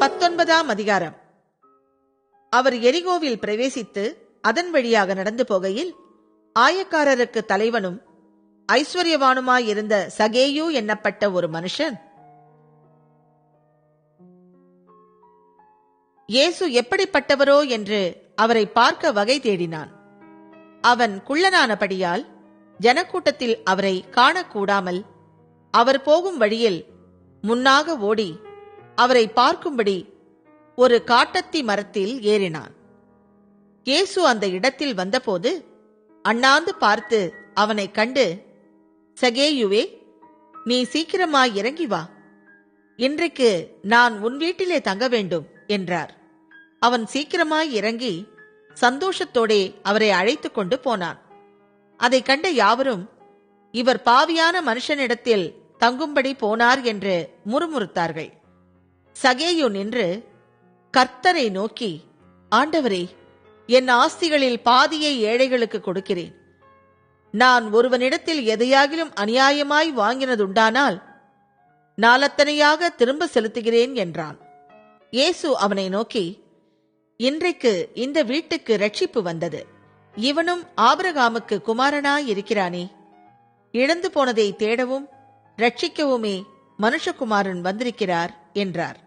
19ஆம் அதிகாரம். அவர் எரிகோவில் பிரவேசித்து அதன் வழியாக நடந்து போகையில் ஆயக்காரருக்கு தலைவனும் ஐஸ்வர்யவானுமாயிருந்த சகேயு என்னப்பட்ட ஒரு மனுஷன் இயேசு எப்படிப்பட்டவரோ என்று அவரை பார்க்க வகை தேடினான். அவன் குள்ளனானபடியால் ஜனக்கூட்டத்தில் அவரை காணக்கூடாமல் அவர் போகும் வழியில் முன்னாக ஓடி அவரை பார்க்கும்படி ஒரு காட்டத்தி மரத்தில் ஏறினான். இயேசு அந்த இடத்தில் வந்தபோது அண்ணாந்து பார்த்து அவனை கண்டு, சகேயுவே, நீ சீக்கிரமாய் இறங்கி வா, இன்றைக்கு நான் உன் வீட்டிலே தங்க வேண்டும் என்றார். அவன் சீக்கிரமாய் இறங்கி சந்தோஷத்தோடே அவரை அழைத்து கொண்டு போனான். அதை கண்ட யாவரும், இவர் பாவியான மனுஷனிடத்தில் தங்கும்படி போனார் என்று முறுமுறுத்தார்கள். சகேயு நின்று கர்த்தரை நோக்கி, ஆண்டவரே, என் ஆஸ்திகளில் பாதியை ஏழைகளுக்கு கொடுக்கிறேன். நான் ஒருவனிடத்தில் எதையாகிலும் அநியாயமாய் வாங்கினதுண்டானால் நாலத்தனையாக திரும்ப செலுத்துகிறேன் என்றான். இயேசு அவனை நோக்கி, இன்றைக்கு இந்த வீட்டுக்கு இரட்சிப்பு வந்தது. இவனும் ஆபிரகாமுக்கு குமாரனாயிருக்கிறானே. இழந்து போனதை தேடவும் இரட்சிக்கவுமே மனுஷகுமாரன் வந்திருக்கிறார் என்றார்.